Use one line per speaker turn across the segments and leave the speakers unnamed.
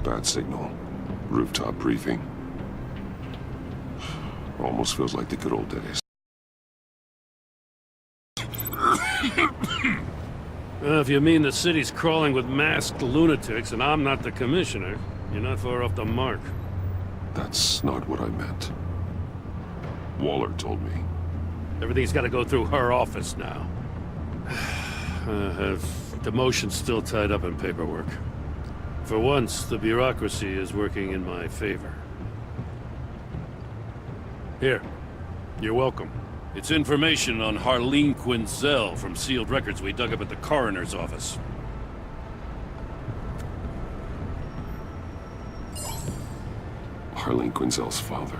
Bad signal. Rooftop briefing. Almost feels like the good old days.
If you mean the city's crawling with masked lunatics and I'm not the commissioner, you're not far off the mark.
That's not what I meant. Waller told me.
Everything's got to go through her office now. Demotion's still tied up in paperwork. For once, the bureaucracy is working in my favor. Here. You're welcome. It's information on Harleen Quinzel from sealed records we dug up at the coroner's office.
Harleen Quinzel's father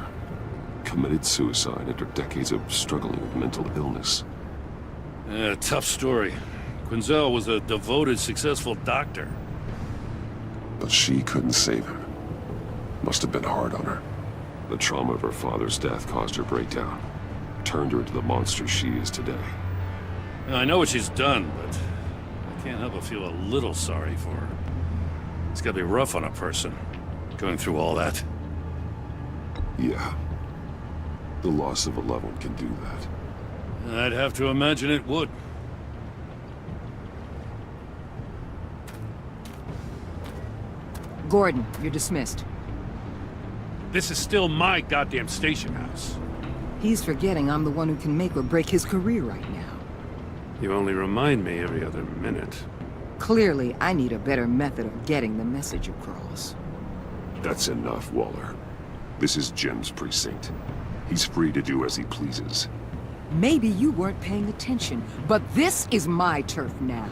committed suicide after decades of struggling with mental illness.
Yeah, tough story. Quinzel was a devoted, successful doctor.
But she couldn't save him. Must have been hard on her. The trauma of her father's death caused her breakdown. Turned her into the monster she is today.
I know what she's done, but I can't help but feel a little sorry for her. It's gotta be rough on a person, going through all that.
Yeah. The loss of a loved one can do that.
I'd have to imagine it would.
Gordon, you're dismissed.
This is still my goddamn station house.
He's forgetting I'm the one who can make or break his career right now.
You only remind me every other minute.
Clearly, I need a better method of getting the message across.
That's enough, Waller. This is Jim's precinct. He's free to do as he pleases.
Maybe you weren't paying attention, but this is my turf now.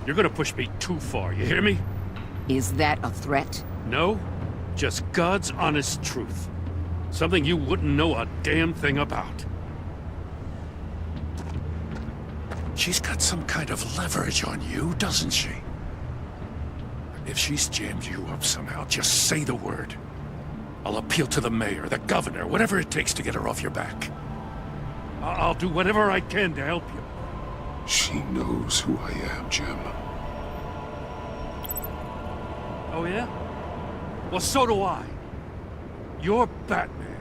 You're gonna push me too far, you hear me?
Is that a threat?
No, just God's honest truth. Something you wouldn't know a damn thing about. She's got some kind of leverage on you, doesn't she? If she's jammed you up somehow, just say the word. I'll appeal to the mayor, the governor, whatever it takes to get her off your back. I'll do whatever I can to help you.
She knows who I am, Jim.
Oh yeah? Well, so do I. You're Batman.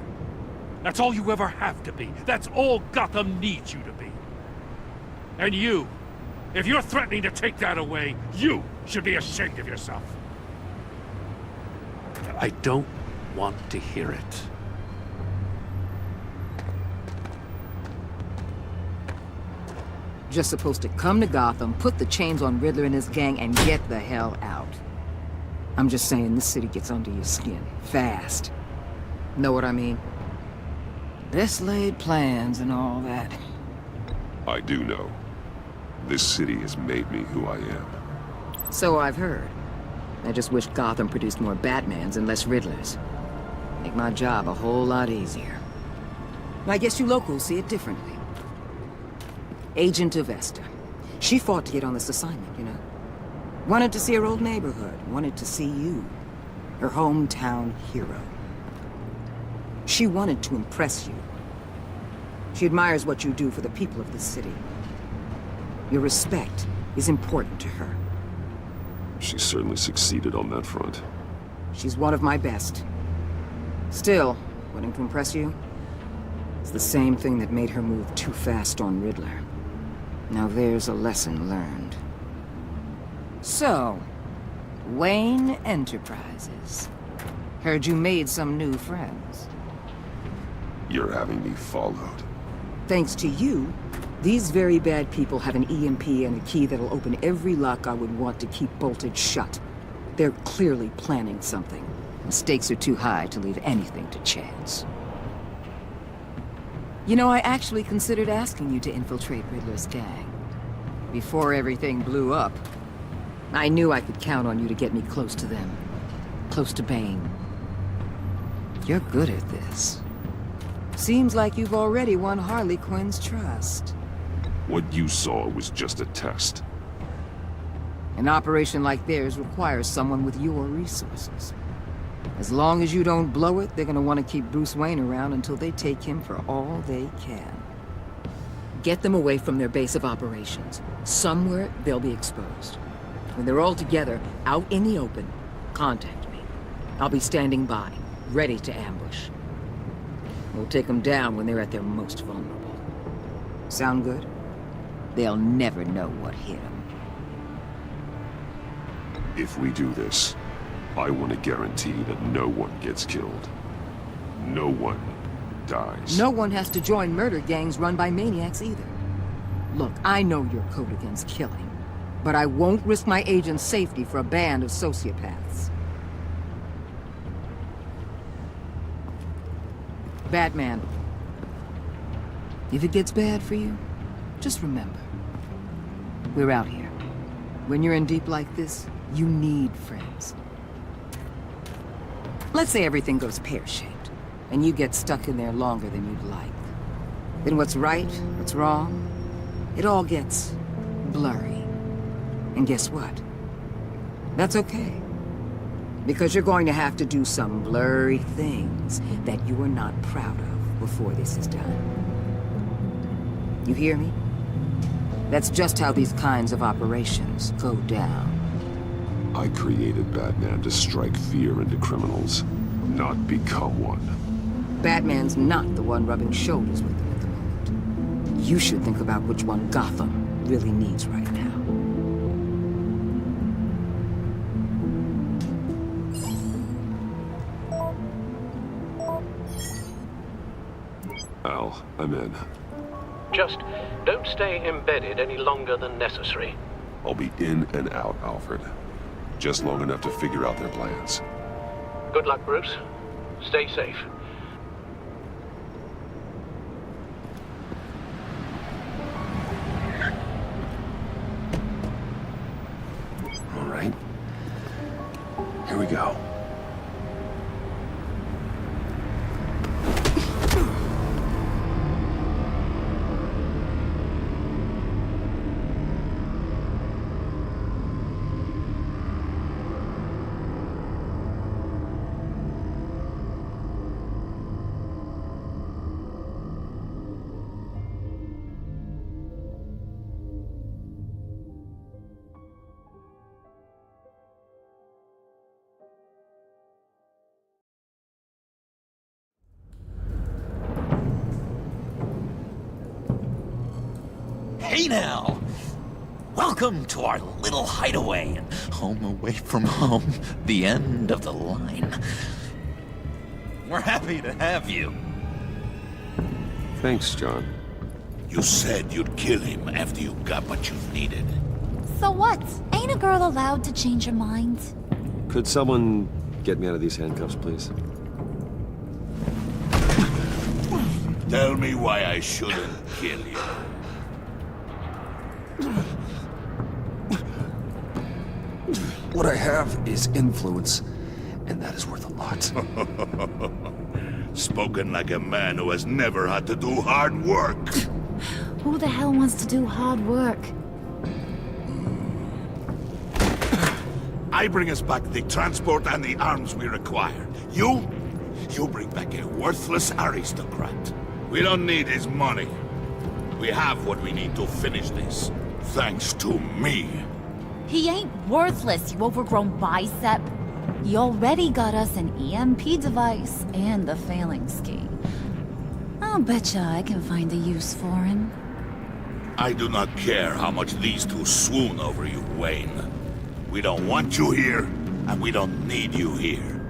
That's all you ever have to be. That's all Gotham needs you to be. And you, if you're threatening to take that away, you should be ashamed of yourself. I don't want to hear it.
Just supposed to come to Gotham, put the chains on Riddler and his gang, and get the hell out. I'm just saying, this city gets under your skin. Fast. Know what I mean? Best laid plans and all that.
I do know. This city has made me who I am.
So I've heard. I just wish Gotham produced more Batmans and less Riddlers. Make my job a whole lot easier. I guess you locals see it differently. Agent Avesta. She fought to get on this assignment, you know. Wanted to see her old neighborhood. Wanted to see you. Her hometown hero. She wanted to impress you. She admires what you do for the people of the city. Your respect is important to her.
She certainly succeeded on that front.
She's one of my best. Still, wouldn't impress you? It's the same thing that made her move too fast on Riddler. Now there's a lesson learned. So, Wayne Enterprises. Heard you made some new friends.
You're having me followed.
Thanks to you, these very bad people have an EMP and a key that'll open every lock I would want to keep bolted shut. They're clearly planning something. The stakes are too high to leave anything to chance. You know, I actually considered asking you to infiltrate Riddler's gang. Before everything blew up, I knew I could count on you to get me close to them. Close to Bane. You're good at this. Seems like you've already won Harley Quinn's trust.
What you saw was just a test.
An operation like theirs requires someone with your resources. As long as you don't blow it, they're gonna want to keep Bruce Wayne around until they take him for all they can. Get them away from their base of operations. Somewhere they'll be exposed. When they're all together, out in the open, contact me. I'll be standing by, ready to ambush. We'll take them down when they're at their most vulnerable. Sound good? They'll never know what hit them.
If we do this, I want to guarantee that no one gets killed. No one dies.
No one has to join murder gangs run by maniacs either. Look, I know your code against killing, but I won't risk my agent's safety for a band of sociopaths. Batman, if it gets bad for you, just remember, we're out here. When you're in deep like this, you need friends. Let's say everything goes pear-shaped, and you get stuck in there longer than you'd like. Then what's right, what's wrong, it all gets blurry. And guess what? That's okay. Because you're going to have to do some blurry things that you are not proud of before this is done. You hear me? That's just how these kinds of operations go down.
I created Batman to strike fear into criminals, not become one.
Batman's not the one rubbing shoulders with them at the moment. You should think about which one Gotham really needs right now.
Al, I'm in.
Just don't stay embedded any longer than necessary.
I'll be in and out, Alfred. Just long enough to figure out their plans.
Good luck, Bruce. Stay safe.
All right. Here we go.
Hey now! Welcome to our little hideaway, home away from home, the end of the line. We're happy to have you.
Thanks, John.
You said you'd kill him after you got what you needed.
So what? Ain't a girl allowed to change her mind?
Could someone get me out of these handcuffs, please?
Tell me why I shouldn't kill you.
What I have is influence, and that is worth a lot.
Spoken like a man who has never had to do hard work.
Who the hell wants to do hard work?
I bring us back the transport and the arms we require. You bring back a worthless aristocrat. We don't need his money. We have what we need to finish this. Thanks to me.
He ain't worthless, you overgrown bicep. You already got us an EMP device and the failing ski. I'll betcha I can find a use for him.
I do not care how much these two swoon over you, Wayne. We don't want you here, and we don't need you here.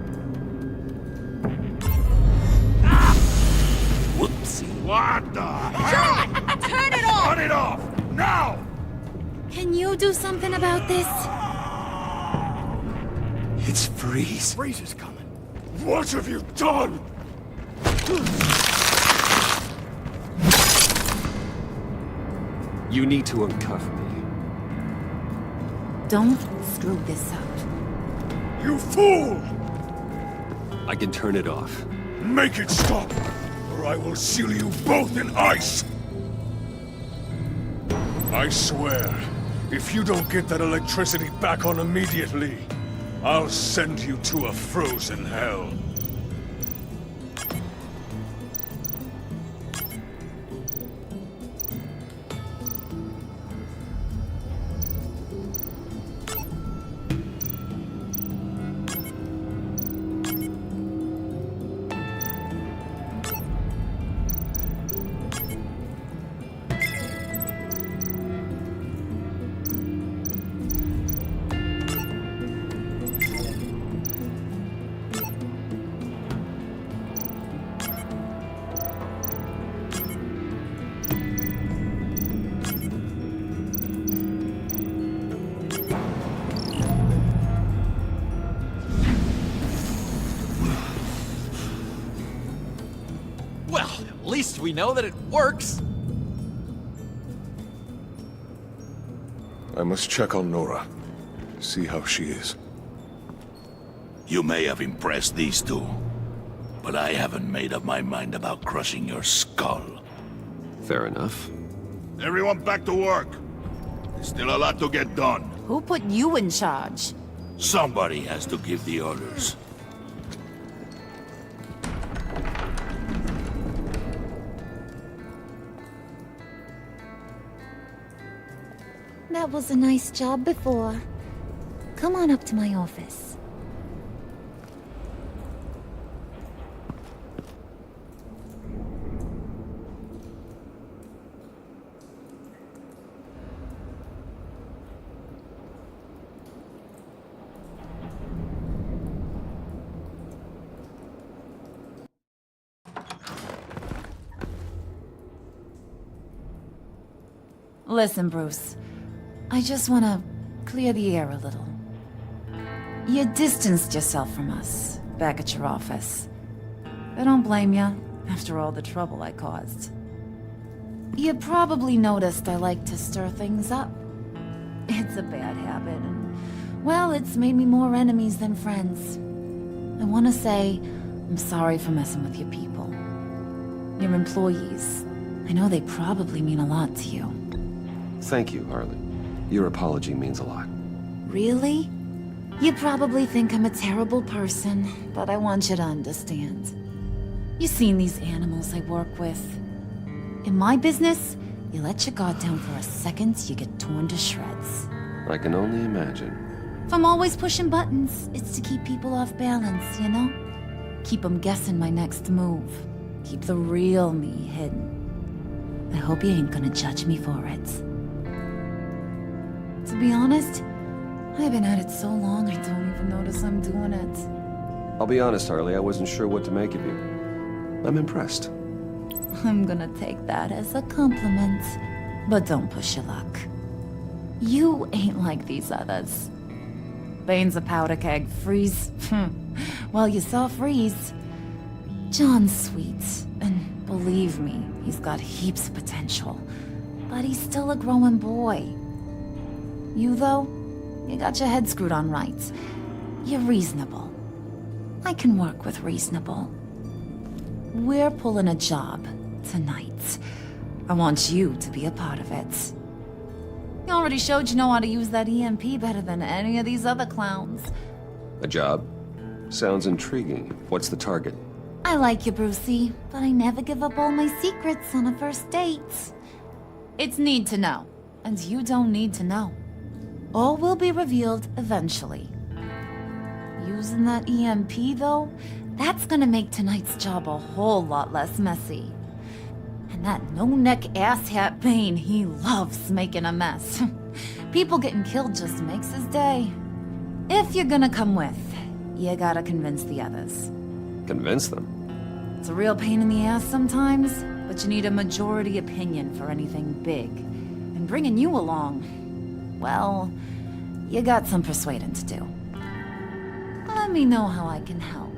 Whoopsie.
What the hell?
Turn it off!
Turn it off! Now!
Can you do something about this?
It's Freeze.
Freeze is coming. What have you done?
You need to uncuff me.
Don't screw this up.
You fool!
I can turn it off.
Make it stop, or I will seal you both in ice! I swear, if you don't get that electricity back on immediately, I'll send you to a frozen hell.
least we know that it works.
I must check on Nora. See how she is.
You may have impressed these two, but I haven't made up my mind about crushing your skull.
Fair enough.
Everyone back to work. There's still a lot to get done.
Who put you in charge?
Somebody has to give the orders.
That was a nice job before. Come on up to my office. Listen, Bruce. I just want to clear the air a little. You distanced yourself from us, back at your office. I don't blame you, after all the trouble I caused. You probably noticed I like to stir things up. It's a bad habit, and, well, it's made me more enemies than friends. I want to say I'm sorry for messing with your people. Your employees. I know they probably mean a lot to you.
Thank you, Harley. Your apology means a lot.
Really? You probably think I'm a terrible person, but I want you to understand. You've seen these animals I work with. In my business, you let your guard down for a second, you get torn to shreds.
I can only imagine.
If I'm always pushing buttons, it's to keep people off balance, you know? Keep them guessing my next move. Keep the real me hidden. I hope you ain't gonna judge me for it. To be honest, I've been at it so long I don't even notice I'm doing it.
I'll be honest, Harley, I wasn't sure what to make of you. I'm impressed.
I'm gonna take that as a compliment, but don't push your luck. You ain't like these others. Bane's a powder keg, Freeze. Well, you saw Freeze. John's sweet, and believe me, he's got heaps of potential. But he's still a growing boy. You, though, you got your head screwed on right. You're reasonable. I can work with reasonable. We're pulling a job tonight. I want you to be a part of it. You already showed you know how to use that EMP better than any of these other clowns.
A job? Sounds intriguing. What's the target?
I like you, Brucey, but I never give up all my secrets on a first date. It's need to know, and you don't need to know. All will be revealed eventually. Using that EMP, though, that's gonna make tonight's job a whole lot less messy. And that no-neck asshat Bane, he loves making a mess. People getting killed just makes his day. If you're gonna come with, you gotta convince the others.
Convince them?
It's a real pain in the ass sometimes, but you need a majority opinion for anything big. And bringing you along, well, you got some persuading to do. Let me know how I can help.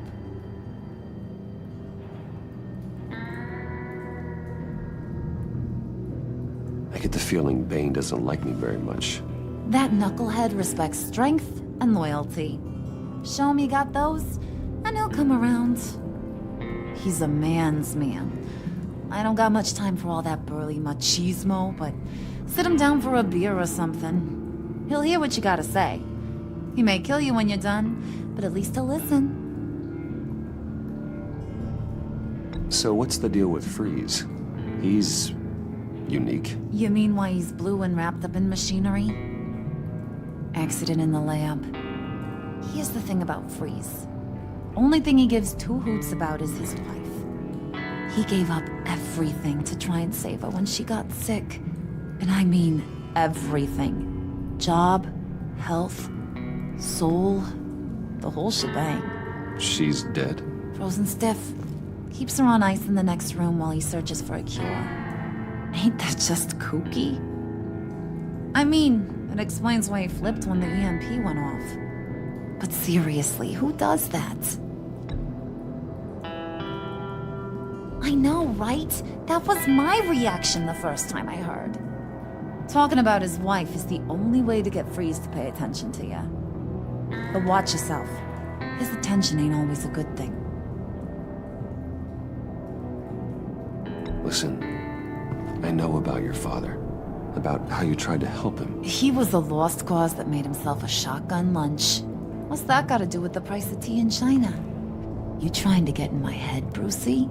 I get the feeling Bane doesn't like me very much.
That knucklehead respects strength and loyalty. Show him you got those, and he'll come around. He's a man's man. I don't got much time for all that burly machismo, but sit him down for a beer or something. He'll hear what you gotta say. He may kill you when you're done, but at least he'll listen.
So what's the deal with Freeze? He's unique.
You mean why he's blue and wrapped up in machinery? Accident in the lab. Here's the thing about Freeze. Only thing he gives two hoots about is his wife. He gave up everything to try and save her when she got sick. And I mean everything. Job, health, soul, the whole shebang.
She's dead?
Frozen stiff. Keeps her on ice in the next room while he searches for a cure. Ain't that just kooky? I mean, it explains why he flipped when the EMP went off. But seriously, who does that? I know, right? That was my reaction the first time I heard. Talking about his wife is the only way to get Freeze to pay attention to you. But watch yourself. His attention ain't always a good thing.
Listen, I know about your father. About how you tried to help him.
He was a lost cause that made himself a shotgun lunch. What's that got to do with the price of tea in China? You trying to get in my head, Brucey?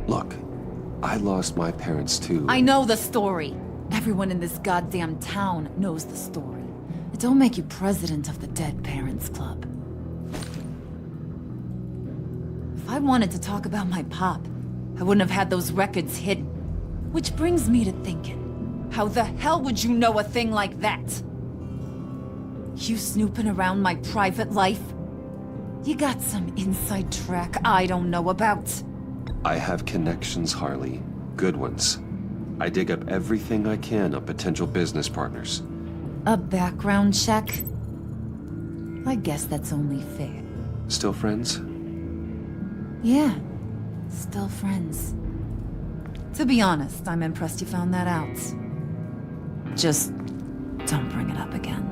Look, I lost my parents too.
I know the story. Everyone in this goddamn town knows the story. It don't make you president of the Dead Parents Club. If I wanted to talk about my pop, I wouldn't have had those records hidden. Which brings me to thinking, how the hell would you know a thing like that? You snooping around my private life? You got some inside track I don't know about.
I have connections, Harley. Good ones. I dig up everything I can on potential business partners.
A background check? I guess that's only fair.
Still friends?
Yeah, still friends. To be honest, I'm impressed you found that out. Just don't bring it up again.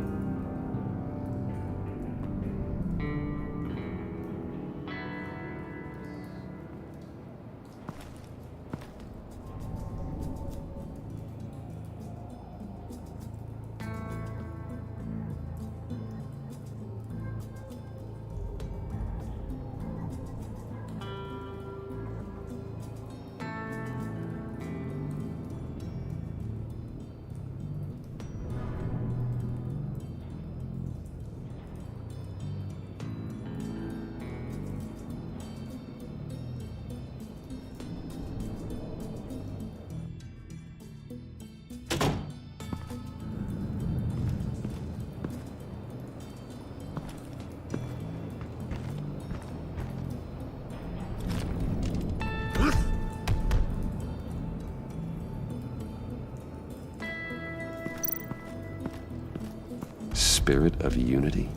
Spirit of unity?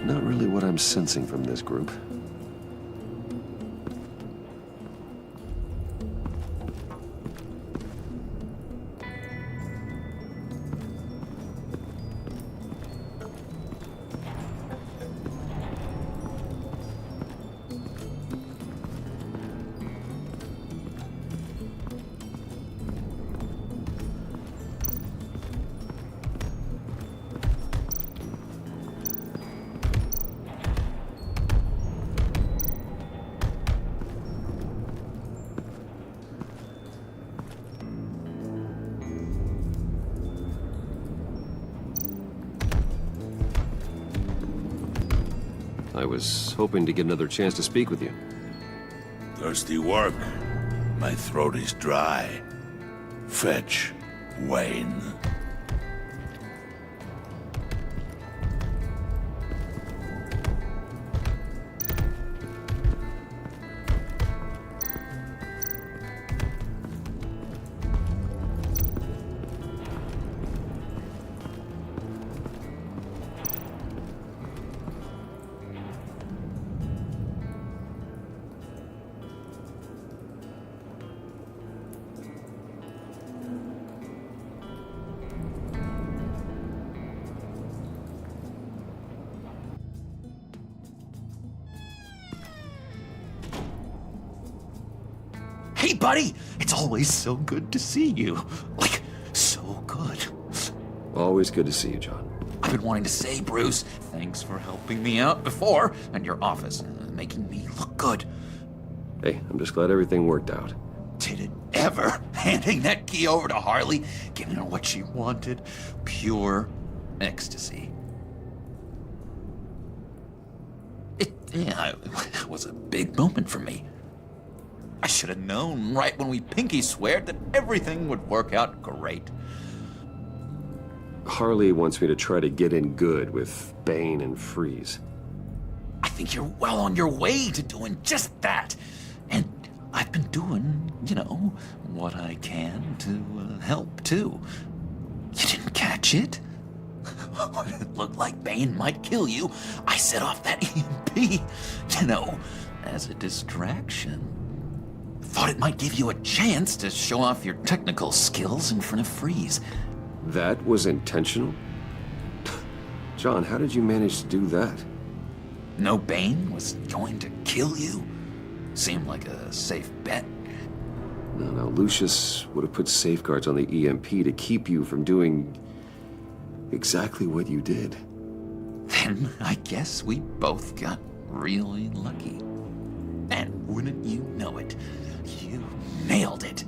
Not really what I'm sensing from this group.
I was hoping to get another chance to speak with you.
Thirsty work. My throat is dry. Fetch Wayne.
Hey, buddy! It's always so good to see you. Like, so good.
Always good to see you, John.
I've been wanting to say, Bruce, thanks for helping me out before, and your office, making me look good.
Hey, I'm just glad everything worked out.
Did it ever? Handing that key over to Harley, giving her what she wanted. Pure ecstasy. It was a big moment for me. I should have known right when we pinky sweared that everything would work out great.
Harley wants me to try to get in good with Bane and Freeze.
I think you're well on your way to doing just that. And I've been doing, what I can to help, too. You didn't catch it? When it looked like Bane might kill you, I set off that EMP, as a distraction. Thought it might give you a chance to show off your technical skills in front of Freeze.
That was intentional? John, how did you manage to do that?
No Bane was going to kill you? Seemed like a safe bet.
No, Lucius would have put safeguards on the EMP to keep you from doing exactly what you did.
Then I guess we both got really lucky. And wouldn't you know it, you nailed it.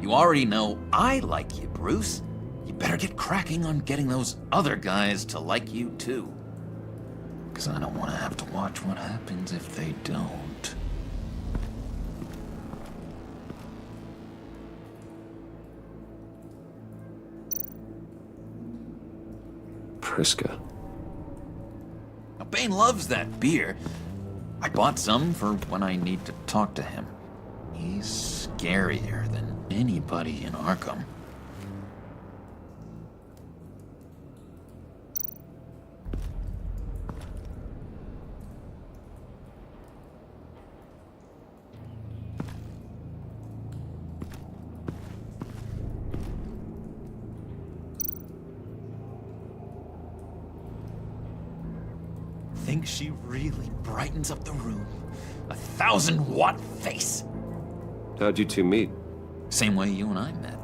You already know I like you, Bruce. You better get cracking on getting those other guys to like you too. Because I don't want to have to watch what happens if they don't.
Priska.
Now, Bane loves that beer. I bought some for when I need to talk to him. He's scarier than anybody in Arkham. Think she really brightens up the room. 1,000-watt face.
How'd you two meet?
Same way you and I met.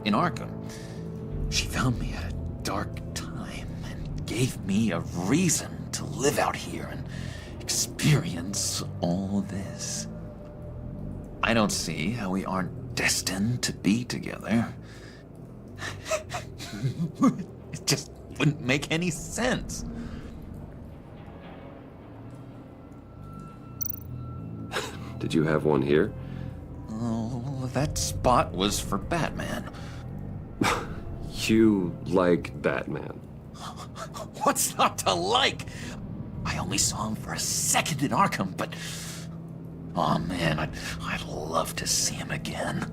In Arkham. She found me at a dark time and gave me a reason to live out here and experience all this. I don't see how we aren't destined to be together. It just wouldn't make any sense.
Did you have one here?
Oh, that spot was for Batman.
You like Batman.
What's not to like? I only saw him for a second in Arkham, but... oh man, I'd love to see him again.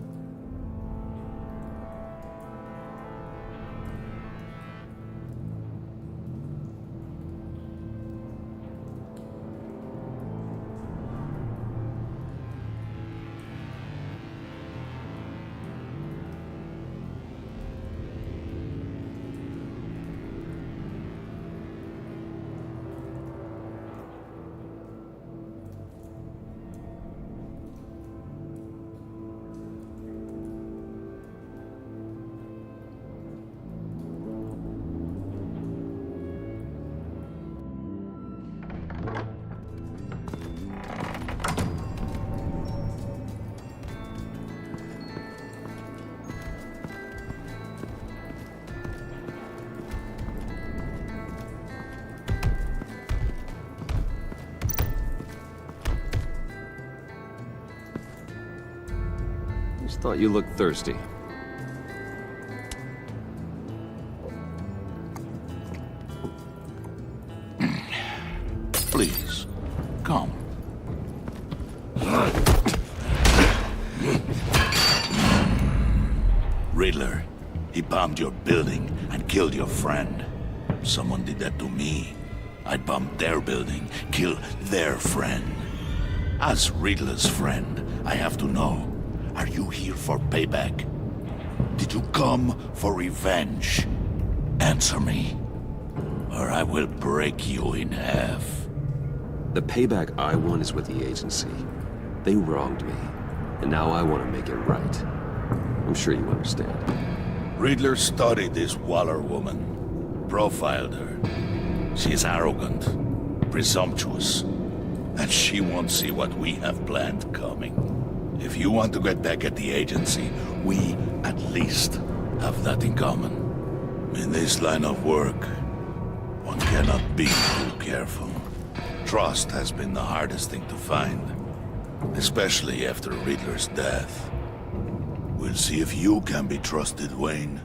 Just thought you looked thirsty.
Please, come. Riddler, he bombed your building and killed your friend. Someone did that to me. I'd bomb their building, kill their friend. As Riddler's friend, I have to know, are you here for payback? Did you come for revenge? Answer me, or I will break you in half.
The payback I want is with the agency. They wronged me, and now I want to make it right. I'm sure you understand.
Riddler studied this Waller woman, profiled her. She's arrogant, presumptuous, and she won't see what we have planned coming. If you want to get back at the agency, we at least have that in common. In this line of work, one cannot be too careful. Trust has been the hardest thing to find, especially after Riddler's death. We'll see if you can be trusted, Wayne,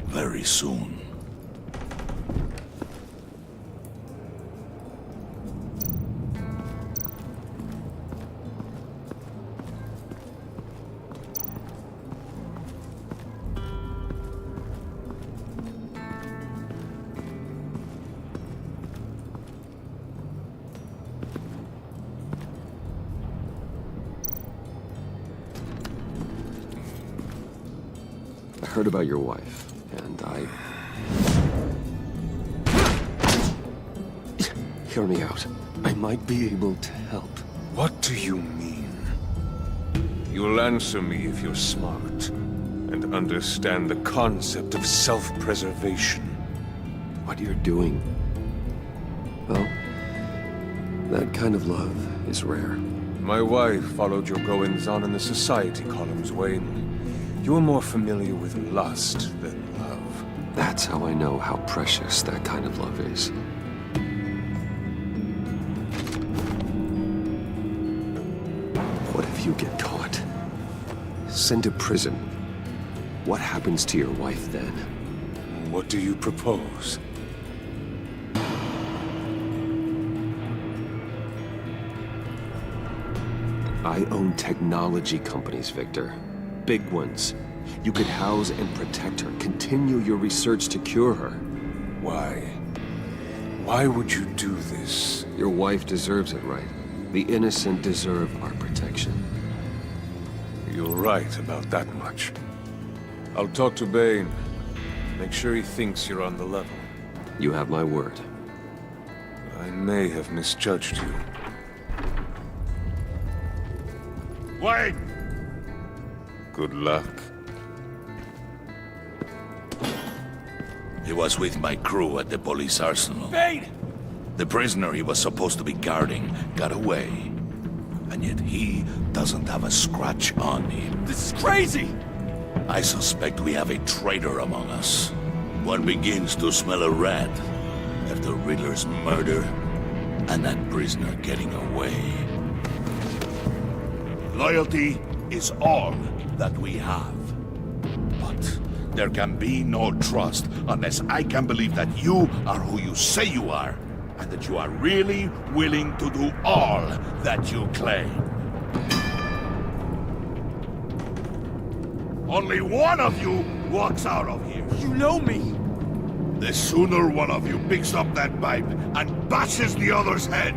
very soon.
I heard about your wife, and I... Hear me out. I might be able to help.
What do you mean? You'll answer me if you're smart, and understand the concept of self-preservation.
What you're doing... Well, that kind of love is rare.
My wife followed your goings-on in the society columns, Wayne. You're more familiar with lust than love.
That's how I know how precious that kind of love is. What if you get caught? Sent to prison. What happens to your wife then?
What do you propose?
I own technology companies, Victor. Big ones. You could house and protect her, continue your research to cure her.
Why? Why would you do this?
Your wife deserves it, right? The innocent deserve our protection.
You're right about that much. I'll talk to Bane. Make sure he thinks you're on the level.
You have my word.
I may have misjudged you.
Wayne!
Good luck.
He was with my crew at the police arsenal.
Bane!
The prisoner he was supposed to be guarding got away. And yet he doesn't have a scratch on him.
This is crazy!
I suspect we have a traitor among us. One begins to smell a rat after Riddler's murder and that prisoner getting away. Loyalty is all that we have. But there can be no trust unless I can believe that you are who you say you are, and that you are really willing to do all that you claim. Only one of you walks out of here.
You know me!
The sooner one of you picks up that pipe and bashes the other's head,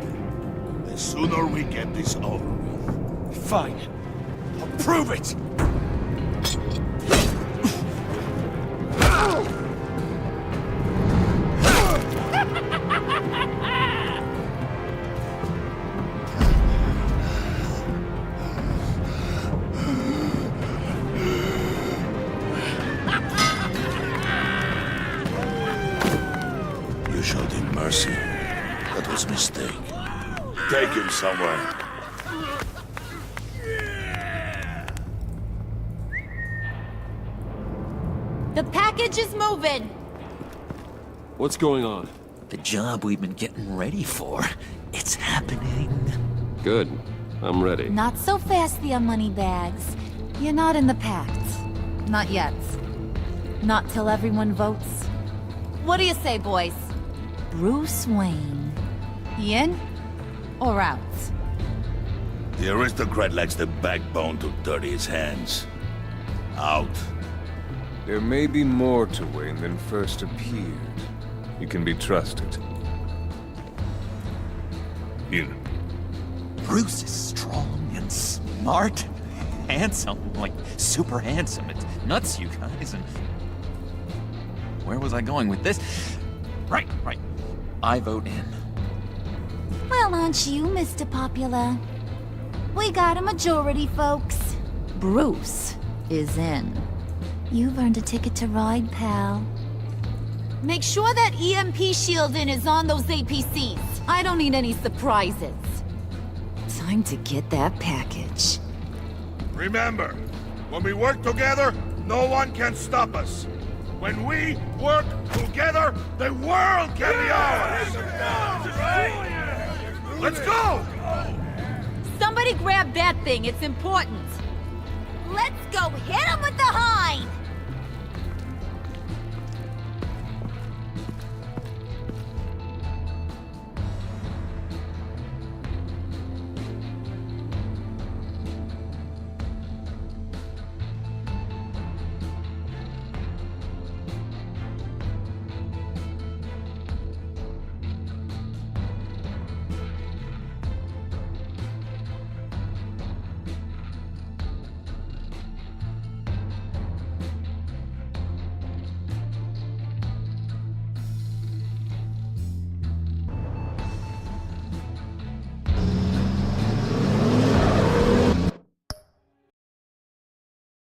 the sooner we get this over with.
Fine. I'll prove it!
You showed him mercy. That was a mistake. Take him somewhere.
The package is moving!
What's going on?
The job we've been getting ready for. It's happening.
Good. I'm ready.
Not so fast, the Moneybags. You're not in the pact. Not yet. Not till everyone votes. What do you say, boys? Bruce Wayne. He in? Or out?
The aristocrat lacks the backbone to dirty his hands. Out.
There may be more to Wayne than first appeared. You can be trusted. In.
Bruce is strong and smart, handsome, like super handsome. It's nuts, you guys. And where was I going with this? Right. I vote in.
Well, aren't you, Mr. Popular? We got a majority, folks. Bruce is in. You've earned a ticket to ride, pal. Make sure that EMP shielding is on those APCs. I don't need any surprises. Time to get that package.
Remember, when we work together, no one can stop us. When we work together, the world can be ours! Let's go!
Somebody grab that thing, it's important. Let's go hit him with the